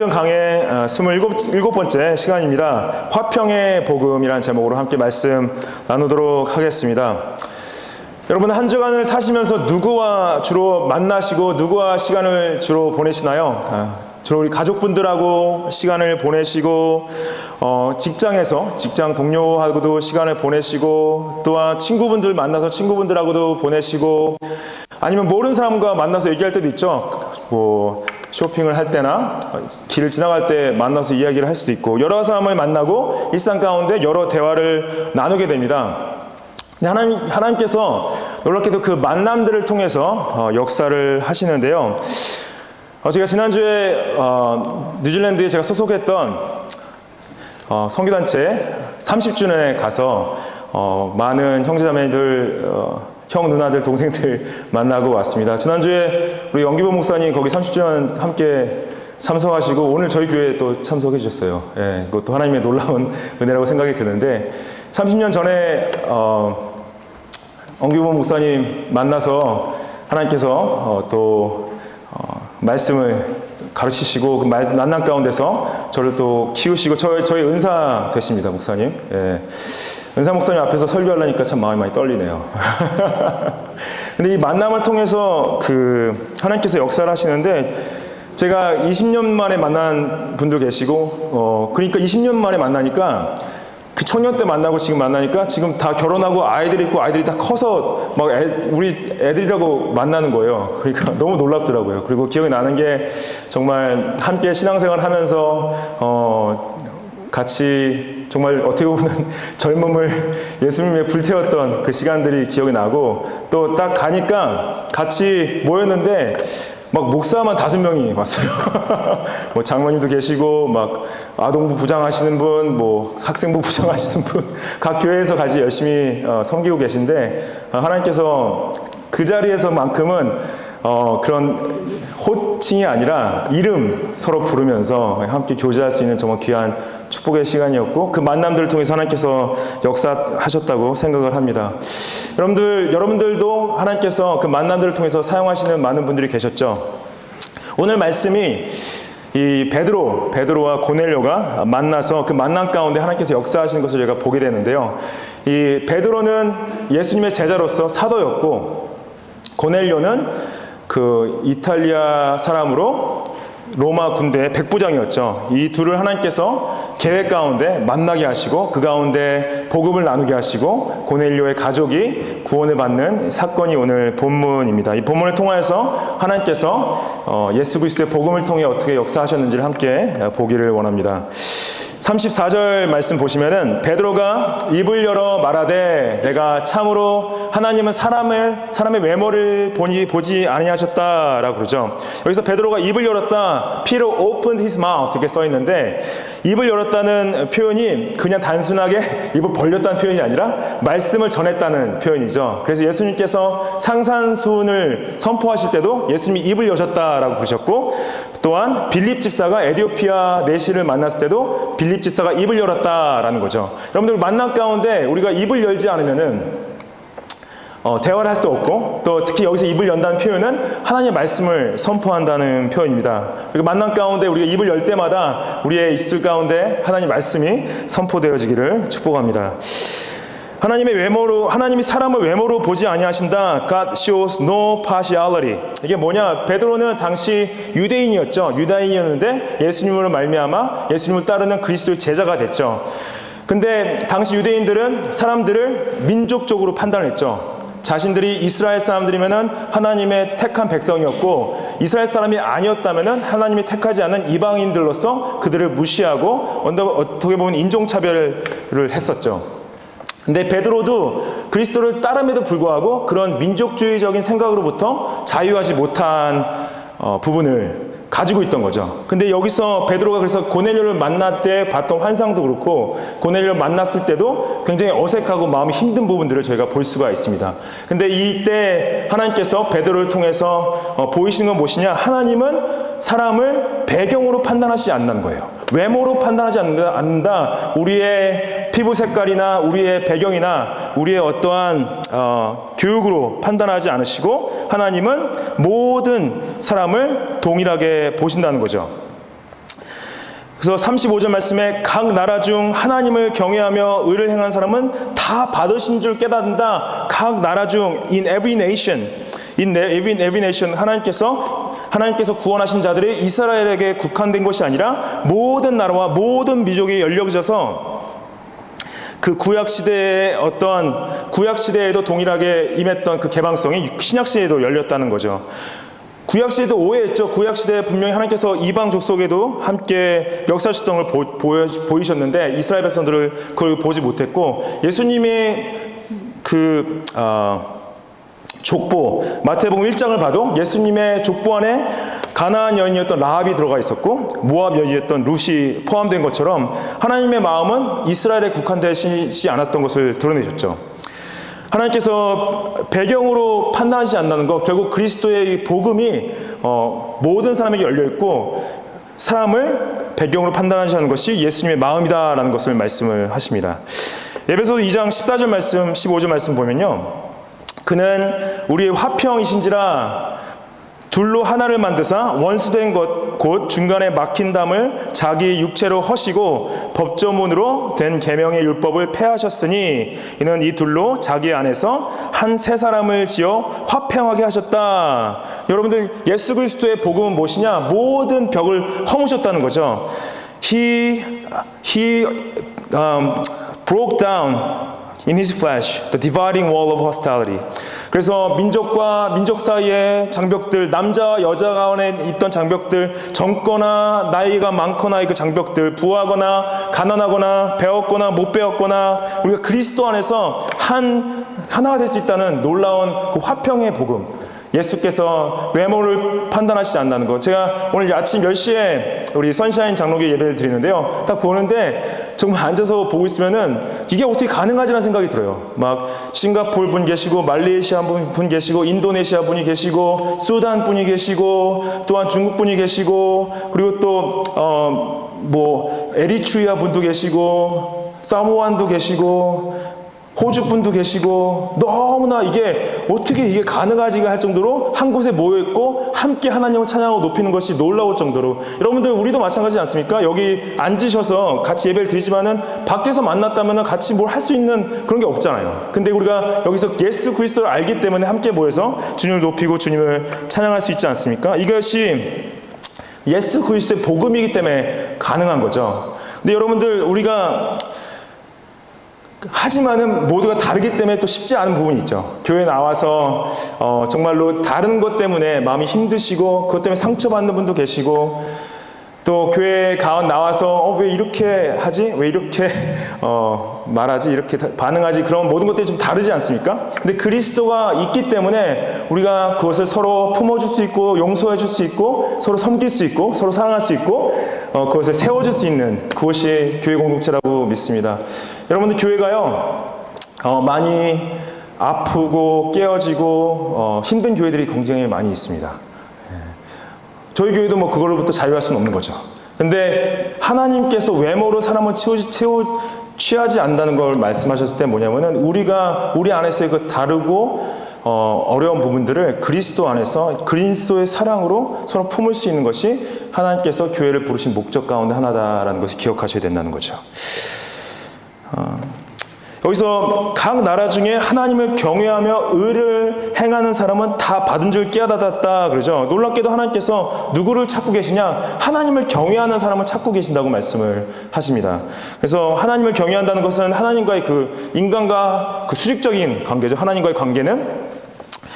강의 27번째 시간입니다. 화평의 복음이라는 제목으로 함께 말씀 나누도록 하겠습니다. 여러분, 한 주간을 사시면서 누구와 주로 만나시고 누구와 시간을 주로 보내시나요? 주로 우리 가족분들하고 시간을 보내시고 직장에서 직장 동료하고도 시간을 보내시고, 또한 친구분들 만나서 친구분들하고도 보내시고, 아니면 모르는 사람과 만나서 얘기할 때도 있죠. 쇼핑을 할 때나 길을 지나갈 때 만나서 이야기를 할 수도 있고, 여러 사람을 만나고 일상 가운데 여러 대화를 나누게 됩니다. 하나님께서 놀랍게도 그 만남들을 통해서 역사를 하시는데요. 제가 지난주에 뉴질랜드에 제가 소속했던 선교단체 30주년에 가서 많은 형제자매들, 형, 누나들, 동생들 만나고 왔습니다. 지난주에 우리 영기보 목사님 거기 30주년 함께 참석하시고 오늘 저희 교회에 또 참석해 주셨어요. 예, 그것도 하나님의 놀라운 은혜라고 생각이 드는데, 30년 전에 영기보 목사님 만나서 하나님께서 또 말씀을 가르치시고 그 만남 가운데서 저를 또 키우시고 저의 은사 되십니다, 목사님. 예. 은사 목사님 앞에서 설교하려니까 참 마음이 많이 떨리네요. 근데 이 만남을 통해서 하나님께서 역사를 하시는데, 제가 20년 만에 만난 분도 계시고, 그러니까 20년 만에 만나니까 그 청년 때 만나고 지금 만나니까 지금 다 결혼하고 아이들 있고 아이들이 다 커서 막 우리 애들이라고 만나는 거예요. 그러니까 너무 놀랍더라고요. 그리고 기억이 나는 게, 정말 함께 신앙생활 하면서 같이 정말 어떻게 보면 젊음을 예수님에 불태웠던 그 시간들이 기억이 나고, 또 딱 가니까 같이 모였는데 막 목사만 5명이 왔어요. 뭐 장로님도 계시고, 막 아동부 부장하시는 분, 뭐 학생부 부장하시는 분, 각 교회에서 같이 열심히 섬기고 계신데, 하나님께서 그 자리에서만큼은 그런 호칭이 아니라 이름 서로 부르면서 함께 교제할 수 있는 정말 귀한 축복의 시간이었고, 그 만남들을 통해서 하나님께서 역사하셨다고 생각을 합니다. 여러분들도 하나님께서 그 만남들을 통해서 사용하시는 많은 분들이 계셨죠. 오늘 말씀이 이 베드로와 고넬료가 만나서 그 만남 가운데 하나님께서 역사하시는 것을 저희가 보게 되는데요. 이 베드로는 예수님의 제자로서 사도였고, 고넬료는 그 이탈리아 사람으로 로마 군대의 백부장이었죠. 이 둘을 하나님께서 계획 가운데 만나게 하시고, 그 가운데 복음을 나누게 하시고, 고넬료의 가족이 구원을 받는 사건이 오늘 본문입니다. 이 본문을 통해서 하나님께서 예수 그리스도의 복음을 통해 어떻게 역사하셨는지를 함께 보기를 원합니다. 34절 말씀 보시면은, 베드로가 입을 열어 말하되 내가 참으로 하나님은 사람의 외모를 보지 아니하셨다라고 그러죠. 여기서 베드로가 입을 열었다, Peter opened his mouth 이렇게 써 있는데, 입을 열었다는 표현이 그냥 단순하게 입을 벌렸다는 표현이 아니라 말씀을 전했다는 표현이죠. 그래서 예수님께서 상산수훈을 선포하실 때도 예수님이 입을 여셨다라고 그러셨고, 또한 빌립 집사가 에디오피아 내시를 만났을 때도 빌립 집사가 입을 열었다라는 거죠. 여러분들, 만남 가운데 우리가 입을 열지 않으면은 대화를 할 수 없고, 또 특히 여기서 입을 연다는 표현은 하나님의 말씀을 선포한다는 표현입니다. 그리고 만남 가운데 우리가 입을 열 때마다 우리의 입술 가운데 하나님의 말씀이 선포되어지기를 축복합니다. 하나님이 사람을 외모로 보지 아니하신다. God shows no partiality. 이게 뭐냐? 베드로는 당시 유대인이었죠. 유다인이었는데 예수님으로 말미암아 예수님을 따르는 그리스도의 제자가 됐죠. 근데 당시 유대인들은 사람들을 민족적으로 판단했죠. 자신들이 이스라엘 사람들이면은 하나님의 택한 백성이었고, 이스라엘 사람이 아니었다면은 하나님이 택하지 않은 이방인들로서 그들을 무시하고 어떻게 보면 인종차별을 했었죠. 근데 베드로도 그리스도를 따름에도 불구하고 그런 민족주의적인 생각으로부터 자유하지 못한 부분을 가지고 있던 거죠. 근데 여기서 베드로가 그래서 고넬료를 만날 때 봤던 환상도 그렇고, 고넬료를 만났을 때도 굉장히 어색하고 마음이 힘든 부분들을 저희가 볼 수가 있습니다. 근데 이때 하나님께서 베드로를 통해서 보이시는 건 무엇이냐? 하나님은 사람을 배경으로 판단하지 않는 거예요. 외모로 판단하지 않는다. 우리의 피부 색깔이나 우리의 배경이나 우리의 어떠한 교육으로 판단하지 않으시고, 하나님은 모든 사람을 동일하게 보신다는 거죠. 그래서 35절 말씀에 각 나라 중 하나님을 경외하며 의를 행한 사람은 다 받으신 줄 깨닫는다. 각 나라 중 in every nation, 하나님께서 구원하신 자들이 이스라엘에게 국한된 것이 아니라 모든 나라와 모든 민족이 열려져서 그 구약시대에도 동일하게 임했던 그 개방성이 신약시대에도 열렸다는 거죠. 구약시대도 오해했죠. 구약시대에 분명히 하나님께서 이방 족속에도 함께 역사하셨던 걸 보이셨는데 이스라엘 백성들을 그걸 보지 못했고, 예수님의 족보, 마태복음 1장을 봐도 예수님의 족보 안에 가나안 여인이었던 라합이 들어가 있었고 모압 여인이었던 룻이 포함된 것처럼 하나님의 마음은 이스라엘에 국한되시지 않았던 것을 드러내셨죠. 하나님께서 배경으로 판단하지 않는다는 것, 결국 그리스도의 복음이 모든 사람에게 열려있고 사람을 배경으로 판단하지 않는 것이 예수님의 마음이다라는 것을 말씀을 하십니다. 에베소서 2장 14절 말씀, 15절 말씀 보면요, 그는 우리의 화평이신지라 둘로 하나를 만드사 원수된 것 곧 중간에 막힌 담을 자기 육체로 허시고 법조문으로 된 계명의 율법을 폐하셨으니 이는 이 둘로 자기 안에서 한 새 사람을 지어 화평하게 하셨다. 여러분들, 예수 그리스도의 복음은 무엇이냐? 모든 벽을 허무셨다는 거죠. He broke down in his flesh the dividing wall of hostility. 그래서 민족과 민족 사이의 장벽들, 남자와 여자 간에 있던 장벽들, 젊거나 나이가 많거나 그 장벽들, 부하거나 가난하거나 배웠거나 못 배웠거나 우리가 그리스도 안에서 하나가 될 수 있다는 놀라운 그 화평의 복음, 예수께서 외모를 판단하시지 않는다는 것. 제가 오늘 아침 10시에 우리 선샤인 장로교 예배를 드리는데요, 딱 보는데 정말 앉아서 보고 있으면은 이게 어떻게 가능하지라는 생각이 들어요. 막 싱가포르 분 계시고, 말레이시아 분 계시고, 인도네시아 분이 계시고, 수단 분이 계시고, 또한 중국 분이 계시고, 그리고 또 에리트리아 분도 계시고, 사모안도 계시고, 호주 분도 계시고, 너무나 이게 어떻게 이게 가능하지가 할 정도로 한 곳에 모여있고 함께 하나님을 찬양하고 높이는 것이 놀라울 정도로, 여러분들 우리도 마찬가지지 않습니까? 여기 앉으셔서 같이 예배를 드리지만은 밖에서 만났다면 같이 뭘 할 수 있는 그런 게 없잖아요. 근데 우리가 여기서 예수 그리스도를 알기 때문에 함께 모여서 주님을 높이고 주님을 찬양할 수 있지 않습니까? 이것이 예수 그리스도의 복음이기 때문에 가능한 거죠. 근데 여러분들, 우리가 하지만은 모두가 다르기 때문에 또 쉽지 않은 부분이 있죠. 교회 나와서 정말로 다른 것 때문에 마음이 힘드시고 그것 때문에 상처받는 분도 계시고, 또 교회 나와서 왜 이렇게 하지? 왜 이렇게 말하지? 이렇게 반응하지? 그런 모든 것들이 좀 다르지 않습니까? 근데 그리스도가 있기 때문에 우리가 그것을 서로 품어줄 수 있고 용서해 줄 수 있고 서로 섬길 수 있고 서로 사랑할 수 있고 그것을 세워줄 수 있는, 그것이 교회 공동체라고 믿습니다. 여러분들, 교회가요 많이 아프고 깨어지고 힘든 교회들이 굉장히 많이 있습니다. 저희 교회도 그걸로부터 자유할 수는 없는 거죠. 근데 하나님께서 외모로 사람을 취하지 않는다는 걸 말씀하셨을 때 뭐냐면은, 우리 안에서의 그 다르고 어려운 부분들을 그리스도 안에서 그리스도의 사랑으로 서로 품을 수 있는 것이 하나님께서 교회를 부르신 목적 가운데 하나다라는 것을 기억하셔야 된다는 거죠. 여기서 각 나라 중에 하나님을 경외하며 의를 행하는 사람은 다 받은 줄 깨닫았다 그러죠. 놀랍게도 하나님께서 누구를 찾고 계시냐? 하나님을 경외하는 사람을 찾고 계신다고 말씀을 하십니다. 그래서 하나님을 경외한다는 것은 하나님과의 그 인간과 그 수직적인 관계죠. 하나님과의 관계는,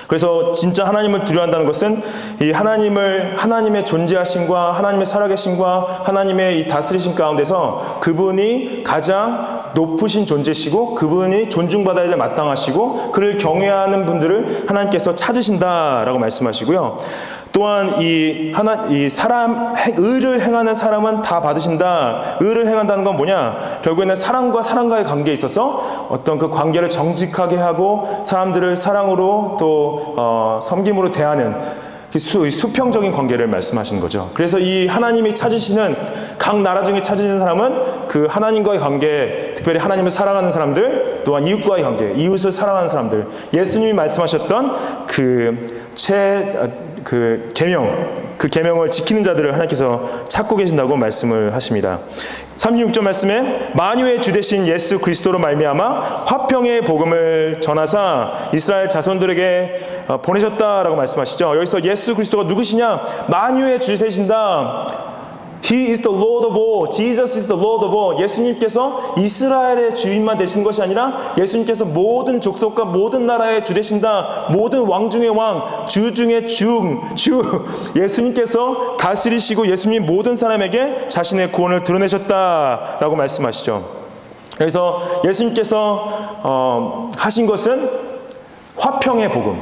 그래서 진짜 하나님을 두려워한다는 것은 이 하나님의 존재하심과 하나님의 살아계심과 하나님의 이 다스리심 가운데서 그분이 가장 높으신 존재시고 그분이 존중받아야 될 마땅하시고 그를 경외하는 분들을 하나님께서 찾으신다라고 말씀하시고요. 또한 의를 행하는 사람은 다 받으신다. 의를 행한다는 건 뭐냐? 결국에는 사랑과 사랑과의 관계에 있어서 어떤 그 관계를 정직하게 하고 사람들을 사랑으로 또 섬김으로 대하는 수평적인 관계를 말씀하시는 거죠. 그래서 이 하나님이 찾으시는, 각 나라 중에 찾으시는 사람은 그 하나님과의 관계, 특별히 하나님을 사랑하는 사람들, 또한 이웃과의 관계, 이웃을 사랑하는 사람들, 예수님이 말씀하셨던 계명, 그 계명을 지키는 자들을 하나님께서 찾고 계신다고 말씀을 하십니다. 36절 말씀에 만유의 주 되신 예수 그리스도로 말미암아 화평의 복음을 전하사 이스라엘 자손들에게 보내셨다라고 말씀하시죠. 여기서 예수 그리스도가 누구시냐? 만유의 주 되신다. He is the Lord of all. Jesus is the Lord of all. 예수님께서 이스라엘의 주인만 되시는 것이 아니라 예수님께서 모든 족속과 모든 나라의 주 되신다. 모든 왕 중의 왕, 주 중의 주. 예수님께서 다스리시고 예수님 모든 사람에게 자신의 구원을 드러내셨다라고 말씀하시죠. 그래서 예수님께서 하신 것은 화평의 복음,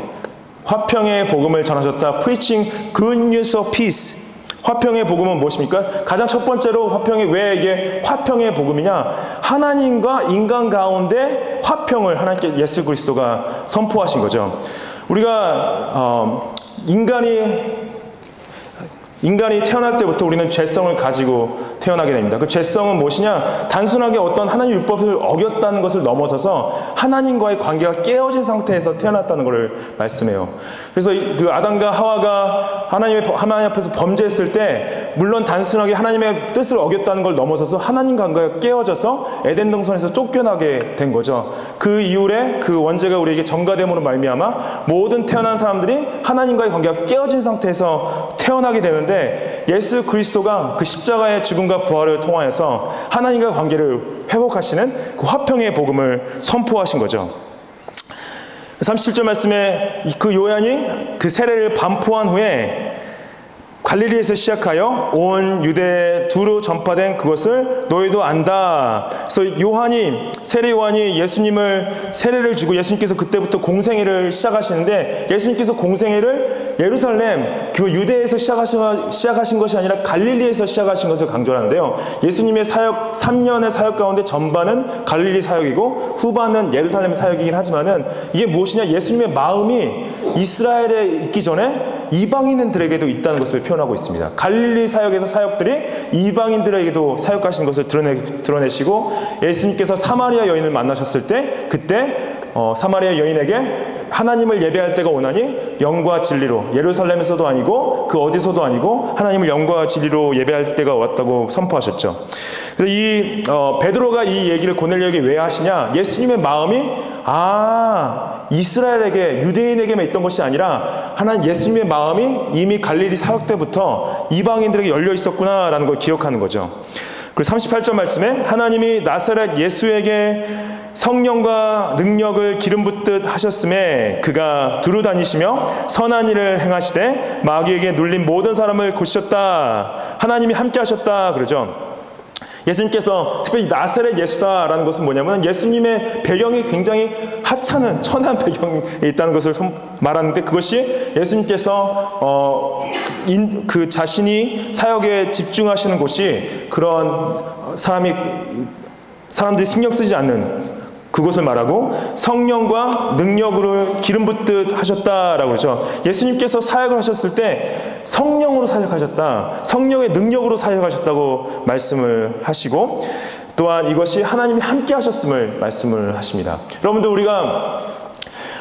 화평의 복음을 전하셨다. Preaching good news of peace. 화평의 복음은 무엇입니까? 가장 첫 번째로 왜 이게 화평의 복음이냐? 하나님과 인간 가운데 화평을 하나님께 예수 그리스도가 선포하신 거죠. 우리가 인간이 태어날 때부터 우리는 죄성을 가지고 태어나게 됩니다. 그 죄성은 무엇이냐? 단순하게 어떤 하나님 율법을 어겼다는 것을 넘어서서 하나님과의 관계가 깨어진 상태에서 태어났다는 것을 말씀해요. 그래서 그 아담과 하와가 하나님 앞에서 범죄했을 때 물론 단순하게 하나님의 뜻을 어겼다는 걸 넘어서서 하나님 관계가 깨어져서 에덴 동산에서 쫓겨나게 된 거죠. 그 이후에 그 원죄가 우리에게 전가됨으로 말미암아 모든 태어난 사람들이 하나님과의 관계가 깨어진 상태에서 태어나게 되는데 예수 그리스도가 그 십자가의 죽음과 부활을 통하여서 하나님과 관계를 회복하시는 그 화평의 복음을 선포하신 거죠. 37절 말씀에 그 요한이 그 세례를 반포한 후에 갈릴리에서 시작하여 온 유대 두루 전파된 그것을 너희도 안다. 그래서 세례 요한이 예수님을 세례를 주고 예수님께서 그때부터 공생애를 시작하시는데 예수님께서 공생애를 예루살렘 그 유대에서 시작하신 것이 아니라 갈릴리에서 시작하신 것을 강조하는데요. 예수님의 사역 3년의 사역 가운데 전반은 갈릴리 사역이고 후반은 예루살렘 사역이긴 하지만은 이게 무엇이냐? 예수님의 마음이 이스라엘에 있기 전에 이방인들에게도 있다는 것을 표현하고 있습니다. 갈릴리 사역에서 사역들이 이방인들에게도 사역하신 것을 드러내시고 예수님께서 사마리아 여인을 만나셨을 때 그때 사마리아 여인에게 하나님을 예배할 때가 오나니 영과 진리로 예루살렘에서도 아니고 그 어디서도 아니고 하나님을 영과 진리로 예배할 때가 왔다고 선포하셨죠. 그래서 베드로가 이 얘기를 고넬료에게 왜 하시냐? 예수님의 마음이 이스라엘에게 유대인에게만 있던 것이 아니라 하나님 예수님의 마음이 이미 갈릴리 사역 때부터 이방인들에게 열려 있었구나라는 걸 기억하는 거죠. 그리고 38절 말씀에 하나님이 나사렛 예수에게 성령과 능력을 기름 붓듯 하셨음에 그가 두루 다니시며 선한 일을 행하시되 마귀에게 눌린 모든 사람을 고치셨다. 하나님이 함께 하셨다 그러죠. 예수님께서 특별히 나사렛 예수다라는 것은 뭐냐면 예수님의 배경이 굉장히 하찮은 천한 배경이 있다는 것을 말하는데 그것이 예수님께서 그 자신이 사역에 집중하시는 곳이 그런 사람들이 신경 쓰지 않는 그것을 말하고 성령과 능력으로 기름 붓듯 하셨다라고 그러죠. 예수님께서 사역을 하셨을 때 성령으로 사역하셨다. 성령의 능력으로 사역하셨다고 말씀을 하시고 또한 이것이 하나님이 함께 하셨음을 말씀을 하십니다. 여러분들 우리가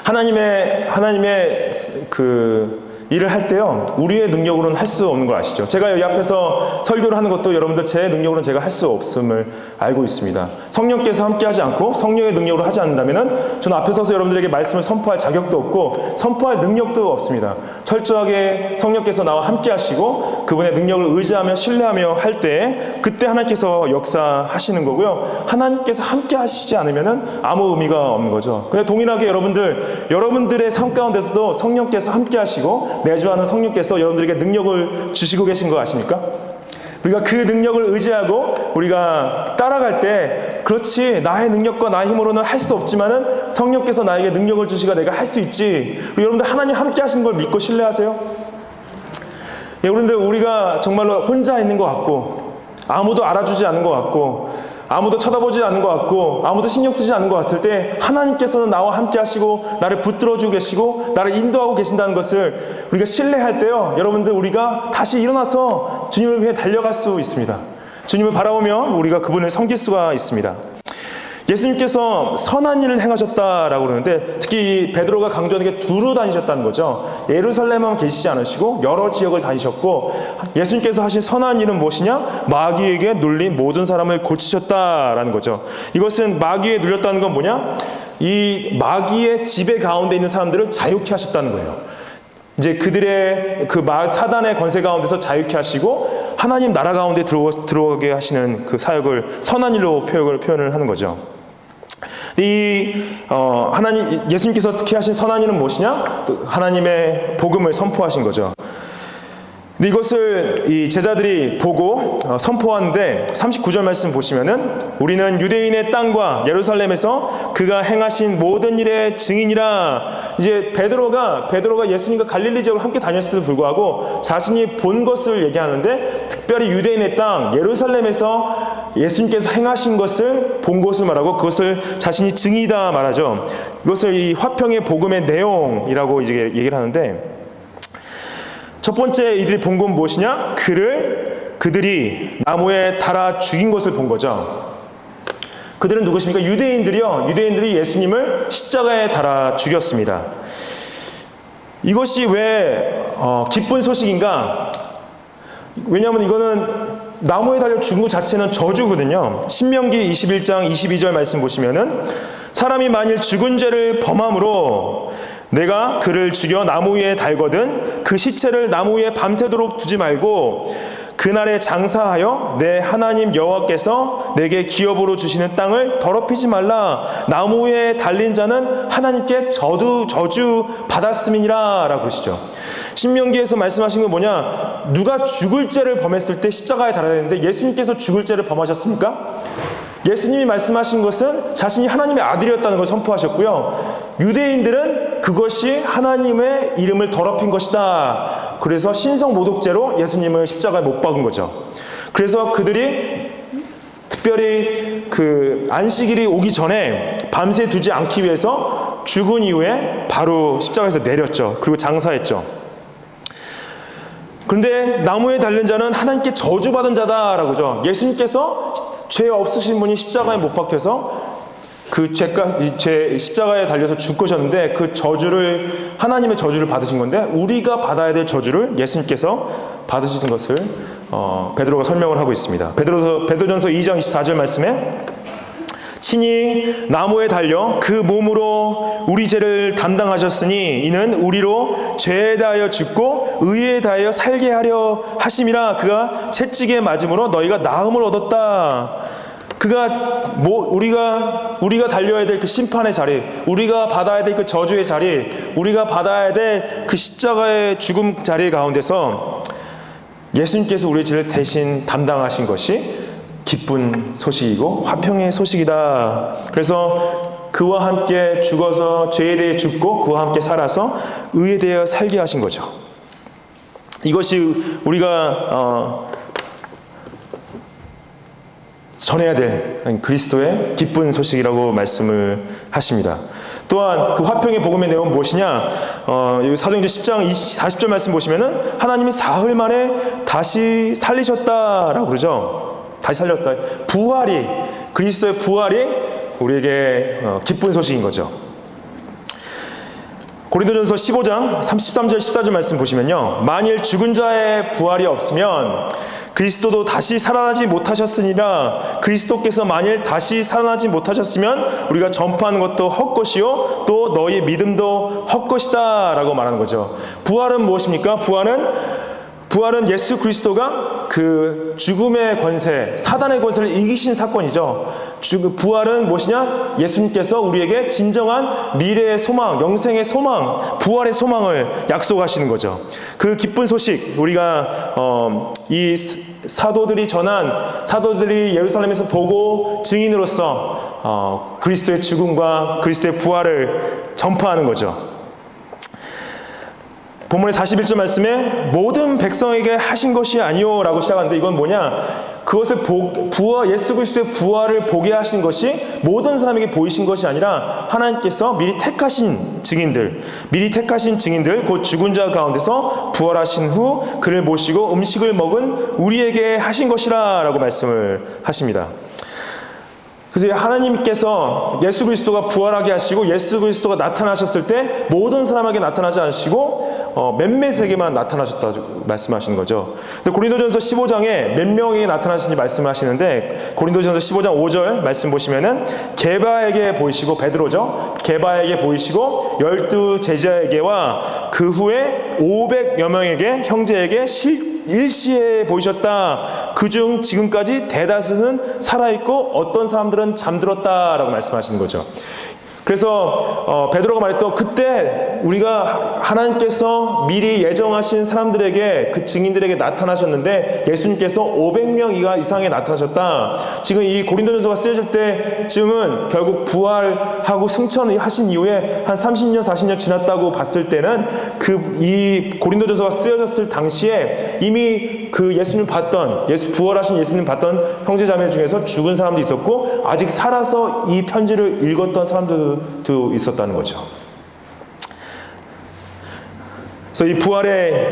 하나님의 그 일을 할 때요 우리의 능력으로는 할 수 없는 걸 아시죠? 제가 여기 앞에서 설교를 하는 것도 여러분들 제 능력으로는 제가 할 수 없음을 알고 있습니다. 성령께서 함께 하지 않고 성령의 능력으로 하지 않는다면 저는 앞에 서서 여러분들에게 말씀을 선포할 자격도 없고 선포할 능력도 없습니다. 철저하게 성령께서 나와 함께 하시고 그분의 능력을 의지하며 신뢰하며 할 때 그때 하나님께서 역사하시는 거고요. 하나님께서 함께 하시지 않으면 아무 의미가 없는 거죠. 근데 동일하게 여러분들의 삶 가운데서도 성령께서 함께 하시고 내주하는 성령께서 여러분들에게 능력을 주시고 계신 거 아십니까? 우리가 그 능력을 의지하고 우리가 따라갈 때 그렇지 나의 능력과 나의 힘으로는 할 수 없지만은 성령께서 나에게 능력을 주시가 내가 할 수 있지. 여러분들 하나님 함께 하시는 걸 믿고 신뢰하세요? 여러분들 우리가 정말로 혼자 있는 것 같고 아무도 알아주지 않는 것 같고 아무도 쳐다보지 않는 것 같고 아무도 신경 쓰지 않는 것 같을 때 하나님께서는 나와 함께 하시고 나를 붙들어주고 계시고 나를 인도하고 계신다는 것을 우리가 신뢰할 때요 여러분들 우리가 다시 일어나서 주님을 위해 달려갈 수 있습니다. 주님을 바라보며 우리가 그분을 섬길 수가 있습니다. 예수님께서 선한 일을 행하셨다라고 그러는데, 특히 베드로가 강조하는 게 두루 다니셨다는 거죠. 예루살렘만 계시지 않으시고 여러 지역을 다니셨고, 예수님께서 하신 선한 일은 무엇이냐? 마귀에게 눌린 모든 사람을 고치셨다라는 거죠. 이것은 마귀에 눌렸다는 건 뭐냐? 이 마귀의 지배 가운데 있는 사람들을 자유케 하셨다는 거예요. 이제 그들의 그 사단의 권세 가운데서 자유케 하시고 하나님 나라 가운데 들어가게 하시는 그 사역을 선한 일로 표현을 하는 거죠. 하나님, 예수님께서 특히 하신 선한 일은 무엇이냐? 하나님의 복음을 선포하신 거죠. 근데 이것을 이 제자들이 보고 선포하는데, 39절 말씀 보시면은, 우리는 유대인의 땅과 예루살렘에서 그가 행하신 모든 일의 증인이라. 이제 베드로가 예수님과 갈릴리 지역을 함께 다녔음에도 불구하고 자신이 본 것을 얘기하는데, 특별히 유대인의 땅 예루살렘에서 예수님께서 행하신 것을 본 것을 말하고, 그것을 자신이 증이다 말하죠. 이것을 이 화평의 복음의 내용이라고 이제 얘기를 하는데, 첫 번째 이들이 본 건 무엇이냐? 그들이 나무에 달아 죽인 것을 본 거죠. 그들은 누구십니까? 유대인들이 예수님을 십자가에 달아 죽였습니다. 이것이 왜 기쁜 소식인가? 왜냐하면 이거는 나무에 달려 죽은 것 자체는 저주거든요. 신명기 21장 22절 말씀 보시면은, 사람이 만일 죽은 죄를 범함으로 내가 그를 죽여 나무 위에 달거든 그 시체를 나무 위에 밤새도록 두지 말고 그날에 장사하여 내 하나님 여호와께서 내게 기업으로 주시는 땅을 더럽히지 말라. 나무 위에 달린 자는 하나님께 저주 받았음이니라 라고 하시죠. 신명기에서 말씀하신 건 뭐냐? 누가 죽을 죄를 범했을 때 십자가에 달아야 되는데, 예수님께서 죽을 죄를 범하셨습니까? 예수님이 말씀하신 것은 자신이 하나님의 아들이었다는 걸 선포하셨고요. 유대인들은 그것이 하나님의 이름을 더럽힌 것이다. 그래서 신성모독죄로 예수님을 십자가에 못 박은 거죠. 그래서 그들이 특별히 그 안식일이 오기 전에 밤새 두지 않기 위해서 죽은 이후에 바로 십자가에서 내렸죠. 그리고 장사했죠. 그런데 나무에 달린 자는 하나님께 저주받은 자다라고죠. 예수님께서 죄 없으신 분이 십자가에 못 박혀서 그 십자가에 달려서 죽으셨는데, 그 저주를, 하나님의 저주를 받으신 건데, 우리가 받아야 될 저주를 예수님께서 받으시는 것을 베드로가 설명을 하고 있습니다. 베드로전서 2장 24절 말씀에, 친히 나무에 달려 그 몸으로 우리 죄를 담당하셨으니 이는 우리로 죄에 대하여 죽고 의에 대하여 살게 하려 하심이라. 그가 채찍에 맞음으로 너희가 나음을 얻었다. 그가 우리가 달려야 될 그 심판의 자리, 우리가 받아야 될 그 저주의 자리, 우리가 받아야 될 그 십자가의 죽음 자리 가운데서 예수님께서 우리의 죄를 대신 담당하신 것이 기쁜 소식이고 화평의 소식이다. 그래서 그와 함께 죽어서 죄에 대해 죽고 그와 함께 살아서 의에 대해 살게 하신 거죠. 이것이 우리가 전해야 될 그리스도의 기쁜 소식이라고 말씀을 하십니다. 또한 그 화평의 복음의 내용은 무엇이냐? 사도행전 10장 40절 말씀 보시면은, 하나님이 사흘 만에 다시 살리셨다라고 그러죠. 다시 살렸다. 부활이, 그리스도의 부활이 우리에게 기쁜 소식인 거죠. 고린도전서 15장 33절 14절 말씀 보시면요, 만일 죽은 자의 부활이 없으면 그리스도도 다시 살아나지 못하셨으니라. 그리스도께서 만일 다시 살아나지 못하셨으면 우리가 전파하는 것도 헛것이요 또 너희 믿음도 헛것이다 라고 말하는 거죠. 부활은 무엇입니까? 부활은 예수 그리스도가 그 죽음의 권세, 사단의 권세를 이기신 사건이죠. 부활은 무엇이냐? 예수님께서 우리에게 진정한 미래의 소망, 영생의 소망, 부활의 소망을 약속하시는 거죠. 그 기쁜 소식, 우리가 이 사도들이 예루살렘에서 보고 증인으로서 그리스도의 죽음과 그리스도의 부활을 전파하는 거죠. 본문의 41절 말씀에 모든 백성에게 하신 것이 아니요 라고 시작하는데, 이건 뭐냐? 그것을 예수 그리스도의 부활을 보게 하신 것이 모든 사람에게 보이신 것이 아니라 하나님께서 미리 택하신 증인들, 곧 죽은 자 가운데서 부활하신 후 그를 모시고 음식을 먹은 우리에게 하신 것이라 라고 말씀을 하십니다. 그래서 하나님께서 예수 그리스도가 부활하게 하시고 예수 그리스도가 나타나셨을 때 모든 사람에게 나타나지 않으시고 몇몇에게만 나타나셨다고 말씀하시는 거죠. 근데 고린도전서 15장에 몇 명에게 나타나신지 말씀하시는데 고린도전서 15장 5절 말씀 보시면은 게바에게 보이시고, 베드로죠. 게바에게 보이시고 12 제자에게와 그 후에 500여 명에게 형제에게 일시에 보이셨다. 그중 지금까지 대다수는 살아있고 어떤 사람들은 잠들었다라고 말씀하시는 거죠. 그래서 베드로가 말했던 그때 우리가 하나님께서 미리 예정하신 사람들에게, 그 증인들에게 나타나셨는데 예수님께서 500명 이상에 나타나셨다. 지금 이 고린도전서가 쓰여질 때쯤은 결국 부활하고 승천하신 이후에 한 30년 40년 지났다고 봤을 때는 이 고린도전서가 쓰여졌을 당시에 이미 그 예수님 봤던, 부활하신 예수님 봤던 형제자매 중에서 죽은 사람도 있었고 아직 살아서 이 편지를 읽었던 사람들도 있었다는 거죠. 그래서 이 부활의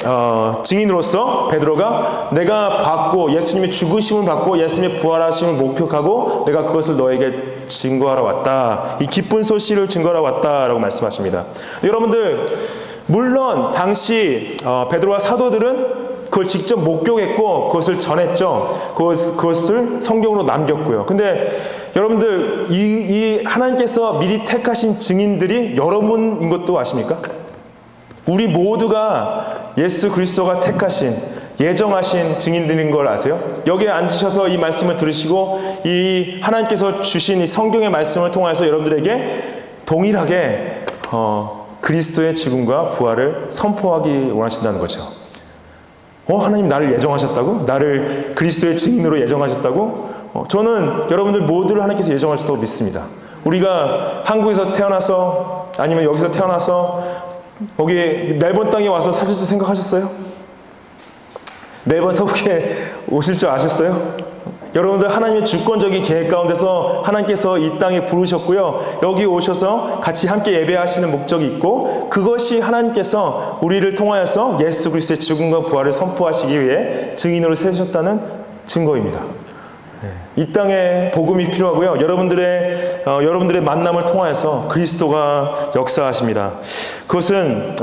증인으로서 베드로가 내가 받고 예수님의 죽으심을 받고 예수님의 부활하심을 목격하고 내가 그것을 너에게 증거하러 왔다. 이 기쁜 소식을 증거하러 왔다라고 말씀하십니다. 여러분들, 물론 당시 베드로와 사도들은 그걸 직접 목격했고 그것을 전했죠. 그것을 성경으로 남겼고요. 근데 여러분들, 이 하나님께서 미리 택하신 증인들이 여러분인 것도 아십니까? 우리 모두가 예수 그리스도가 택하신, 예정하신 증인들인 걸 아세요? 여기에 앉으셔서 이 말씀을 들으시고 이 하나님께서 주신 이 성경의 말씀을 통해서 여러분들에게 동일하게 그리스도의 죽음과 부활을 선포하기 원하신다는 거죠. 하나님 나를 예정하셨다고? 나를 그리스도의 증인으로 예정하셨다고? 저는 여러분들 모두를 하나님께서 예정하셨다고 믿습니다. 우리가 한국에서 태어나서 아니면 여기서 태어나서 여기 멜번 땅에 와서 사실 수 생각하셨어요? 매번 서북에 오실 줄 아셨어요? 여러분들, 하나님의 주권적인 계획 가운데서 하나님께서 이 땅에 부르셨고요. 여기 오셔서 같이 함께 예배하시는 목적이 있고, 그것이 하나님께서 우리를 통하여서 예수 그리스도의 죽음과 부활을 선포하시기 위해 증인으로 세우셨다는 증거입니다. 이 땅에 복음이 필요하고요. 여러분들의 만남을 통하여서 그리스도가 역사하십니다. 그것은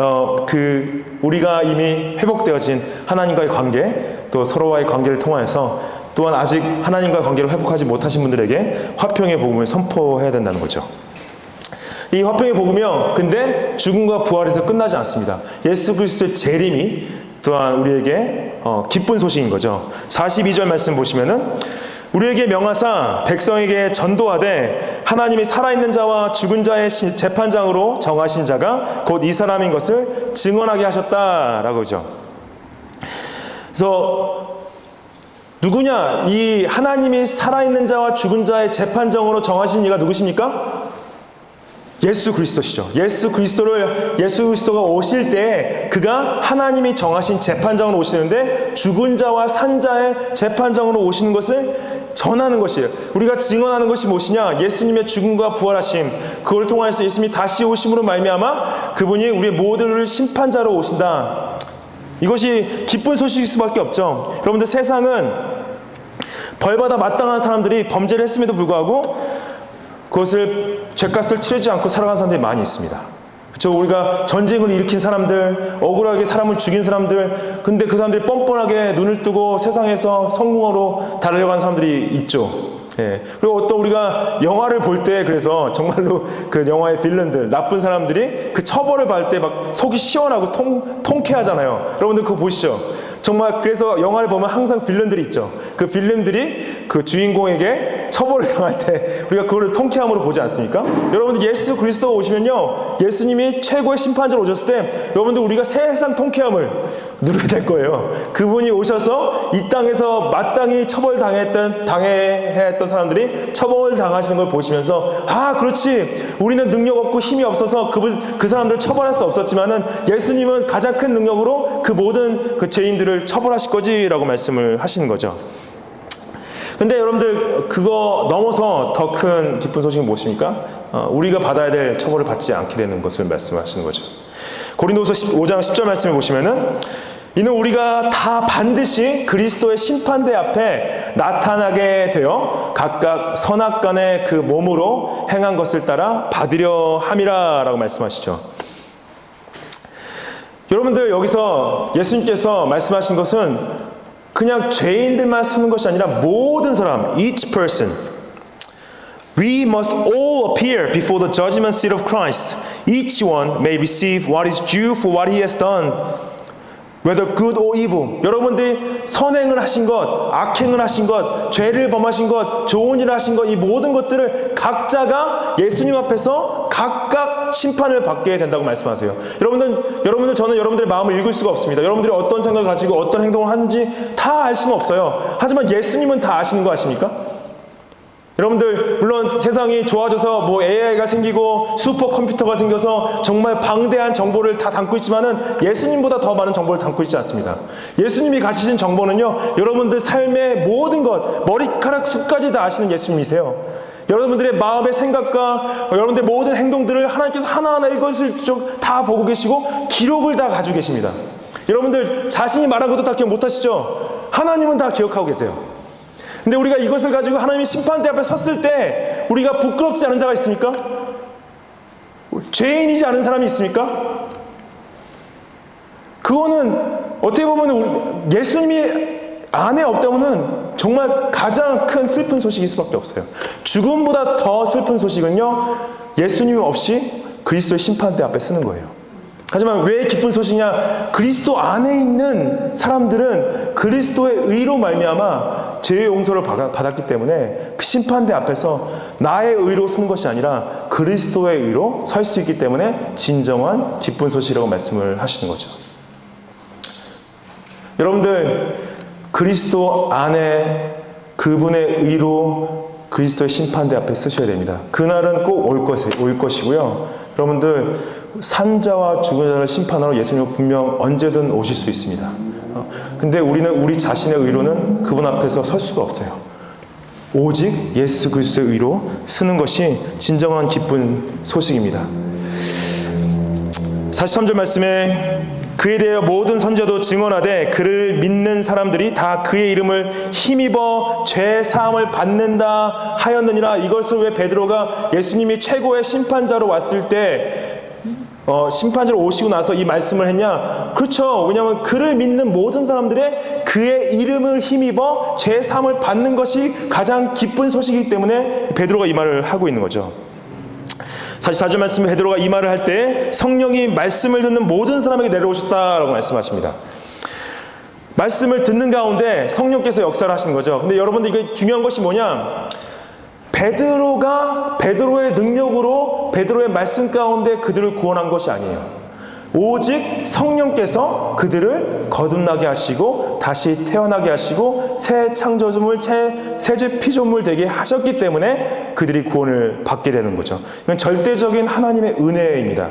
우리가 이미 회복되어진 하나님과의 관계, 또 서로와의 관계를 통하여서 또한 아직 하나님과의 관계를 회복하지 못하신 분들에게 화평의 복음을 선포해야 된다는 거죠. 이 화평의 복음이요, 근데 죽음과 부활에서 끝나지 않습니다. 예수 그리스도의 재림이 또한 우리에게 기쁜 소식인 거죠. 42절 말씀 보시면은 우리에게 명하사 백성에게 전도하되 하나님이 살아있는 자와 죽은 자의 재판장으로 정하신 자가 곧 이 사람인 것을 증언하게 하셨다라고 하죠. 그래서 누구냐? 이 하나님이 살아있는 자와 죽은 자의 재판장으로 정하신 이가 누구십니까? 예수 그리스도시죠. 예수 그리스도가 오실 때 그가 하나님이 정하신 재판장으로 오시는데 죽은 자와 산 자의 재판장으로 오시는 것을 전하는 것이에요. 우리가 증언하는 것이 무엇이냐? 예수님의 죽음과 부활하심, 그걸 통해서 예수님이 다시 오심으로 말미암아 그분이 우리의 모두를 심판자로 오신다. 이것이 기쁜 소식일 수밖에 없죠. 여러분들, 세상은 벌받아 마땅한 사람들이 범죄를 했음에도 불구하고 그것을 죄값을 치르지 않고 살아가는 사람들이 많이 있습니다. 그렇죠? 우리가 전쟁을 일으킨 사람들, 억울하게 사람을 죽인 사람들, 근데 그 사람들이 뻔뻔하게 눈을 뜨고 세상에서 성공으로 달려가는 사람들이 있죠. 예. 그리고 어떤 우리가 영화를 볼 때, 그래서 정말로 그 영화의 빌런들, 나쁜 사람들이 그 처벌을 받을 때 막 속이 시원하고 통쾌하잖아요. 여러분들 그거 보시죠. 정말 그래서 영화를 보면 항상 빌런들이 있죠. 그 빌런들이 그 주인공에게 처벌을 당할 때 우리가 그거를 통쾌함으로 보지 않습니까? 여러분들, 예수 그리스도가 오시면요, 예수님이 최고의 심판자로 오셨을 때 여러분들 우리가 세상 통쾌함을 누리게 될 거예요. 그분이 오셔서 이 땅에서 마땅히 처벌당했던 사람들이 처벌을 당하시는 걸 보시면서, 아, 그렇지, 우리는 능력 없고 힘이 없어서 그 사람들을 처벌할 수 없었지만은 예수님은 가장 큰 능력으로 그 모든 그 죄인들을 처벌하실 거지라고 말씀을 하시는 거죠. 근데 여러분들, 그거 넘어서 더 큰 기쁜 소식은 무엇입니까? 우리가 받아야 될 처벌을 받지 않게 되는 것을 말씀하시는 거죠. 고린도서 5장 10절 말씀을 보시면은 이는 우리가 다 반드시 그리스도의 심판대 앞에 나타나게 되어 각각 선악간의 그 몸으로 행한 것을 따라 받으려 함이라 라고 말씀하시죠. 여러분들, 여기서 예수님께서 말씀하신 것은 그냥 죄인들만 쓰는 것이 아니라 모든 사람, each person. We must all appear before the judgment seat of Christ. Each one may receive what is due for what he has done, whether good or evil. 여러분들이 선행을 하신 것, 악행을 하신 것, 죄를 범하신 것, 좋은 일을 하신 것, 이 모든 것들을 각자가 예수님 앞에서 각각 심판을 받게 된다고 말씀하세요. 여러분들 저는 여러분들의 마음을 읽을 수가 없습니다. 여러분들이 어떤 생각을 가지고 어떤 행동을 하는지 다 알 수는 없어요. 하지만 예수님은 다 아시는 거 아십니까? 여러분들, 물론 세상이 좋아져서 뭐 AI가 생기고 슈퍼컴퓨터가 생겨서 정말 방대한 정보를 다 담고 있지만은 예수님보다 더 많은 정보를 담고 있지 않습니다. 예수님이 가지신 정보는요, 여러분들 삶의 모든 것, 머리카락 숲까지 다 아시는 예수님이세요. 여러분들의 마음의 생각과 여러분들의 모든 행동들을 하나님께서 하나하나 일거수일투족 다 보고 계시고 기록을 다 가지고 계십니다. 여러분들 자신이 말한 것도 다 기억 못하시죠? 하나님은 다 기억하고 계세요. 근데 우리가 이것을 가지고 하나님의 심판대 앞에 섰을 때 우리가 부끄럽지 않은 자가 있습니까? 죄인이지 않은 사람이 있습니까? 그거는 어떻게 보면 예수님이 안에 없다면은 정말 가장 큰 슬픈 소식일 수밖에 없어요. 죽음보다 더 슬픈 소식은요, 예수님 없이 그리스도의 심판대 앞에 서는 거예요. 하지만 왜 기쁜 소식이냐? 그리스도 안에 있는 사람들은 그리스도의 의로 말미암아 죄의 용서를 받았기 때문에 그 심판대 앞에서 나의 의로 쓰는 것이 아니라 그리스도의 의로 설 수 있기 때문에 진정한 기쁜 소식이라고 말씀을 하시는 거죠. 여러분들, 그리스도 안에 그분의 의로 그리스도의 심판대 앞에 쓰셔야 됩니다. 그날은 꼭 올 것이고요. 여러분들, 산자와 죽은 자를 심판하러 예수님은 분명 언제든 오실 수 있습니다. 근데 우리는 우리 자신의 의로는 그분 앞에서 설 수가 없어요. 오직 예수 그리스도의 의로 쓰는 것이 진정한 기쁜 소식입니다. 43절 말씀에 그에 대하여 모든 선지자도 증언하되 그를 믿는 사람들이 다 그의 이름을 힘입어 죄 사함을 받는다 하였느니라. 이것을 왜 베드로가 예수님이 최고의 심판자로 왔을 때 심판자로 오시고 나서 이 말씀을 했냐? 그렇죠. 왜냐하면 그를 믿는 모든 사람들의 그의 이름을 힘입어 죄 사함을 받는 것이 가장 기쁜 소식이기 때문에 베드로가 이 말을 하고 있는 거죠. 44절 말씀에 베드로가 이 말을 할 때 성령이 말씀을 듣는 모든 사람에게 내려오셨다라고 말씀하십니다. 말씀을 듣는 가운데 성령께서 역사를 하시는 거죠. 근데 여러분들, 이게 중요한 것이 뭐냐? 베드로가 베드로의 능력으로 베드로의 말씀 가운데 그들을 구원한 것이 아니에요. 오직 성령께서 그들을 거듭나게 하시고 다시 태어나게 하시고 새 창조주물, 새집 피조물 되게 하셨기 때문에 그들이 구원을 받게 되는 거죠. 이건 절대적인 하나님의 은혜입니다.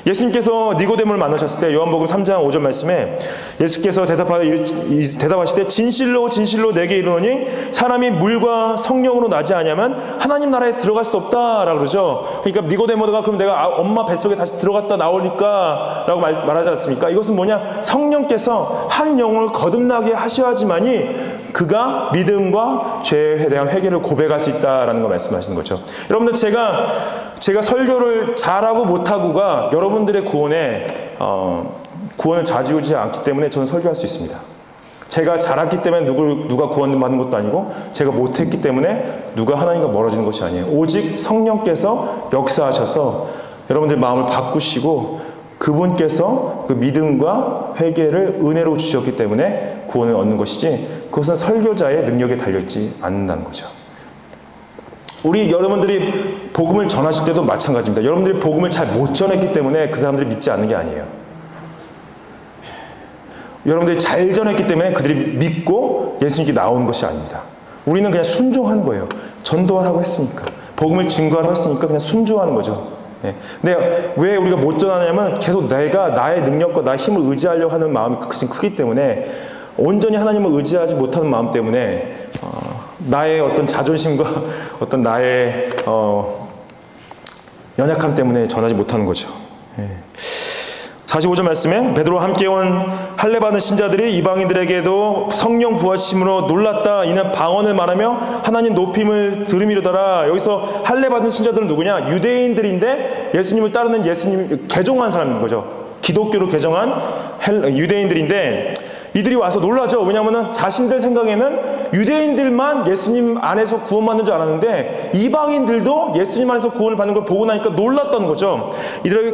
예수님께서 니고데모를 만나셨을 때 요한복음 3장 5절 말씀에 예수께서 대답하실 때 진실로 진실로 내게 이르노니 사람이 물과 성령으로 나지 아니하면 하나님 나라에 들어갈 수 없다라고 그러죠. 그러니까 니고데모가 그럼 내가 엄마 뱃속에 다시 들어갔다 나올까? 라고 말하지 않습니까? 이것은 뭐냐? 성령께서 한 영혼을 거듭나게 하셔야지만이 그가 믿음과 죄에 대한 회개를 고백할 수 있다라는 걸 말씀하시는 거죠. 여러분들, 제가 설교를 잘하고 못하고가 여러분들의 구원을 좌지우지 않기 때문에 저는 설교할 수 있습니다. 제가 잘했기 때문에 누가 구원받는 것도 아니고 제가 못했기 때문에 누가 하나님과 멀어지는 것이 아니에요. 오직 성령께서 역사하셔서 여러분들 마음을 바꾸시고 그분께서 그 믿음과 회개를 은혜로 주셨기 때문에 구원을 얻는 것이지, 그것은 설교자의 능력에 달려있지 않는다는 거죠. 여러분들이 복음을 전하실 때도 마찬가지입니다. 여러분들이 복음을 잘 못 전했기 때문에 그 사람들이 믿지 않는 게 아니에요. 여러분들이 잘 전했기 때문에 그들이 믿고 예수님께 나오는 것이 아닙니다. 우리는 그냥 순종하는 거예요. 전도하라고 했으니까, 복음을 증거하라고 했으니까 그냥 순종하는 거죠. 근데 왜 우리가 못 전하냐면 계속 내가 나의 능력과 나의 힘을 의지하려고 하는 마음이 크기 때문에, 온전히 하나님을 의지하지 못하는 마음 때문에 나의 어떤 자존심과 어떤 나의 연약함 때문에 전하지 못하는 거죠. 45절 말씀에 베드로와 함께 온 할례 받은 신자들이 이방인들에게도 성령 부하심으로 놀랐다. 이는 방언을 말하며 하나님 높임을 들음이로더라. 여기서 할례 받은 신자들은 누구냐? 유대인들인데 예수님을 따르는 예수님 개종한 사람인 거죠. 기독교로 개종한 유대인들인데 이들이 와서 놀라죠. 왜냐하면 자신들 생각에는 유대인들만 예수님 안에서 구원받는 줄 알았는데 이방인들도 예수님 안에서 구원을 받는 걸 보고 나니까 놀랐다는 거죠.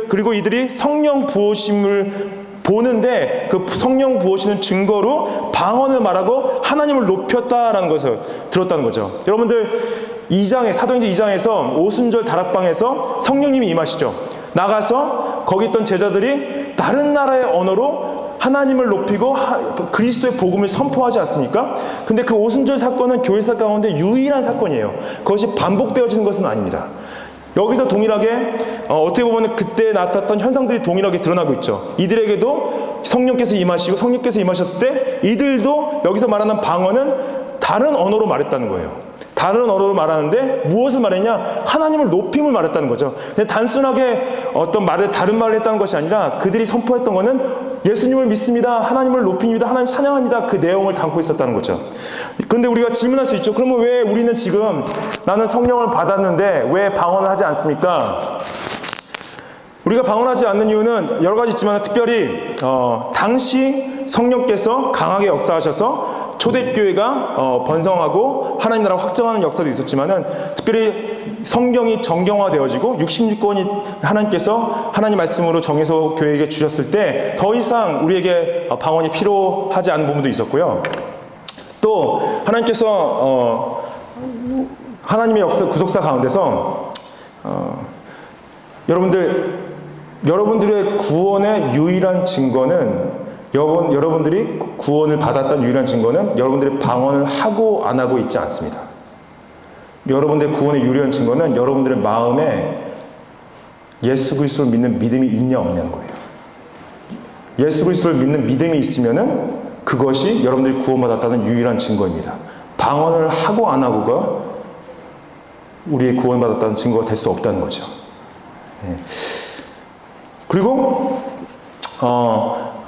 그리고 이들이 성령 부으심을 보는데 그 성령 부으시는 증거로 방언을 말하고 하나님을 높였다라는 것을 들었다는 거죠. 여러분들 2장에 사도행전 2장에서 오순절 다락방에서 성령님이 임하시죠. 나가서 거기 있던 제자들이 다른 나라의 언어로 하나님을 높이고 그리스도의 복음을 선포하지 않습니까? 근데 그 오순절 사건은 교회사 가운데 유일한 사건이에요. 그것이 반복되어지는 것은 아닙니다. 여기서 동일하게 어떻게 보면 그때 나타났던 현상들이 동일하게 드러나고 있죠. 이들에게도 성령께서 임하시고 성령께서 임하셨을 때 이들도 여기서 말하는 방언은 다른 언어로 말했다는 거예요. 다른 언어로 말하는데 무엇을 말했냐? 하나님을 높임을 말했다는 거죠. 근데 단순하게 어떤 다른 말을 했다는 것이 아니라 그들이 선포했던 것은 예수님을 믿습니다. 하나님을 높입니다. 하나님 찬양합니다. 그 내용을 담고 있었다는 거죠. 그런데 우리가 질문할 수 있죠. 그러면 왜 우리는 지금 나는 성령을 받았는데 왜 방언을 하지 않습니까? 우리가 방언하지 않는 이유는 여러 가지 있지만 특별히 당시 성령께서 강하게 역사하셔서 초대교회가 번성하고 하나님 나라 확장하는 역사도 있었지만은 특별히 성경이 정경화되어지고 66권이 하나님께서 하나님 말씀으로 정해서 교회에게 주셨을 때 더 이상 우리에게 방언이 필요하지 않은 부분도 있었고요. 또 하나님께서 하나님의 역사 구속사 가운데서 여러분들의 구원의 유일한 증거는 여러분들이 구원을 받았던 유일한 증거는 여러분들이 방언을 하고 안 하고 있지 않습니다. 여러분들의 구원의 유일한 증거는 여러분들의 마음에 예수 그리스도를 믿는 믿음이 있냐 없냐는 거예요. 예수 그리스도를 믿는 믿음이 있으면은 그것이 여러분들이 구원받았다는 유일한 증거입니다. 방언을 하고 안 하고가 우리의 구원받았다는 증거가 될 수 없다는 거죠. 예. 그리고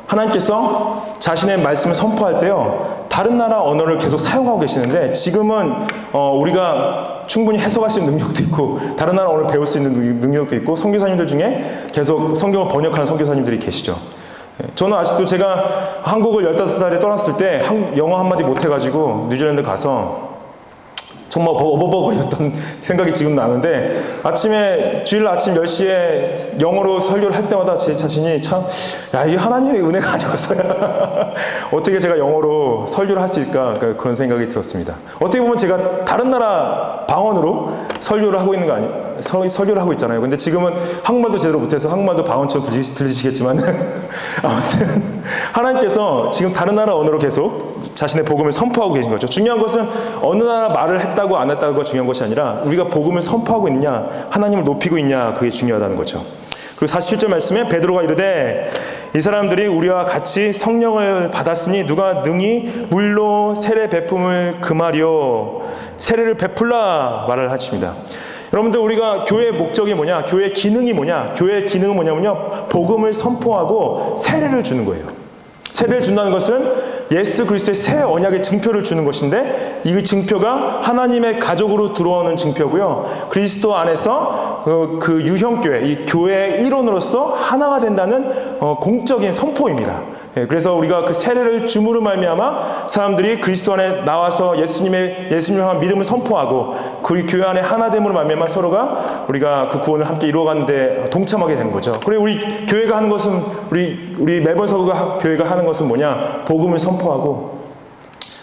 하나님께서 자신의 말씀을 선포할 때요, 다른 나라 언어를 계속 사용하고 계시는데 지금은 우리가 충분히 해석할 수 있는 능력도 있고 다른 나라 언어를 배울 수 있는 능력도 있고 선교사님들 중에 계속 성경을 번역하는 선교사님들이 계시죠. 저는 아직도 제가 한국을 15살에 떠났을 때 영어 한마디 못해가지고 뉴질랜드 가서 정말 버벅버벅거렸던 생각이 지금 나는데 주일 아침 10시에 영어로 설교를 할 때마다 제 자신이 참, 이게 하나님의 은혜가 아니었어야 어떻게 제가 영어로 설교를 할 수 있을까, 그런 생각이 들었습니다. 어떻게 보면 제가 다른 나라 방언으로 설교를 하고 있는 거 설교를 하고 있잖아요. 근데 지금은 한국말도 제대로 못해서 한국말도 방언처럼 들리시겠지만 아무튼 하나님께서 지금 다른 나라 언어로 계속 자신의 복음을 선포하고 계신 거죠. 중요한 것은 어느 나라 말을 했다고 안 했다고가 중요한 것이 아니라 우리가 복음을 선포하고 있느냐, 하나님을 높이고 있냐, 그게 중요하다는 거죠. 그리고 47절 말씀에 베드로가 이르되 이 사람들이 우리와 같이 성령을 받았으니 누가 능히 물로 세례 베품을 금하려 세례를 베풀라 말을 하십니다. 여러분들, 우리가 교회의 목적이 뭐냐, 교회의 기능이 뭐냐, 교회의 기능은 뭐냐면요, 복음을 선포하고 세례를 주는 거예요. 세례를 준다는 것은 예수 그리스도의 새 언약의 증표를 주는 것인데, 이 증표가 하나님의 가족으로 들어오는 증표고요, 그리스도 안에서 그 유형교회, 이 교회의 일원으로서 하나가 된다는 공적인 선포입니다. 그래서 우리가 그 세례를 줌으로 말미암아 사람들이 그리스도 안에 나와서 예수님을 향한 믿음을 선포하고 그 교회 안에 하나됨으로 말미암아 서로가 우리가 그 구원을 함께 이루어가는데 동참하게 되는 거죠. 그리고 우리 교회가 하는 것은, 우리 매번 서구가 교회가 하는 것은 뭐냐, 복음을 선포하고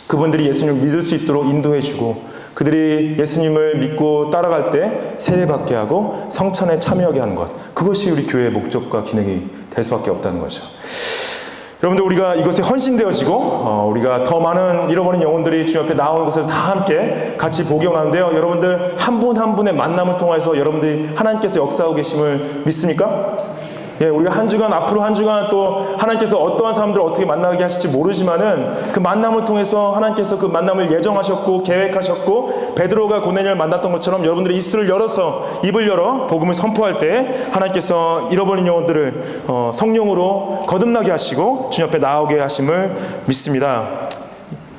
그분들이 예수님을 믿을 수 있도록 인도해주고 그들이 예수님을 믿고 따라갈 때 세례받게 하고 성찬에 참여하게 하는 것, 그것이 우리 교회의 목적과 기능이 될 수밖에 없다는 거죠. 여러분들, 우리가 이것에 헌신되어지고 우리가 더 많은 잃어버린 영혼들이 주님 앞에 나오는 것을 다 함께 같이 보기 원하는데요, 여러분들 한 분 한 분의 만남을 통해서 여러분들이 하나님께서 역사하고 계심을 믿습니까? 예, 우리가 한 주간, 앞으로 한 주간 또 하나님께서 어떠한 사람들을 어떻게 만나게 하실지 모르지만은 그 만남을 통해서 하나님께서 그 만남을 예정하셨고 계획하셨고, 베드로가 고넬료를 만났던 것처럼 여러분들의 입을 열어 복음을 선포할 때 하나님께서 잃어버린 영혼들을 성령으로 거듭나게 하시고 주님 앞에 나오게 하심을 믿습니다.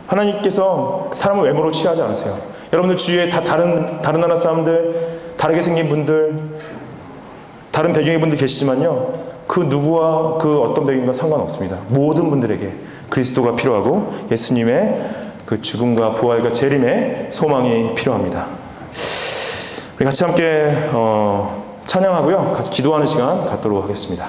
하나님께서 사람을 외모로 취하지 않으세요. 여러분들 주위에 다 다른 나라 사람들, 다르게 생긴 분들, 다른 배경의 분들 계시지만요, 그 누구와 그 어떤 배경과 상관없습니다. 모든 분들에게 그리스도가 필요하고 예수님의 그 죽음과 부활과 재림의 소망이 필요합니다. 우리 같이 함께 찬양하고요, 같이 기도하는 시간 갖도록 하겠습니다.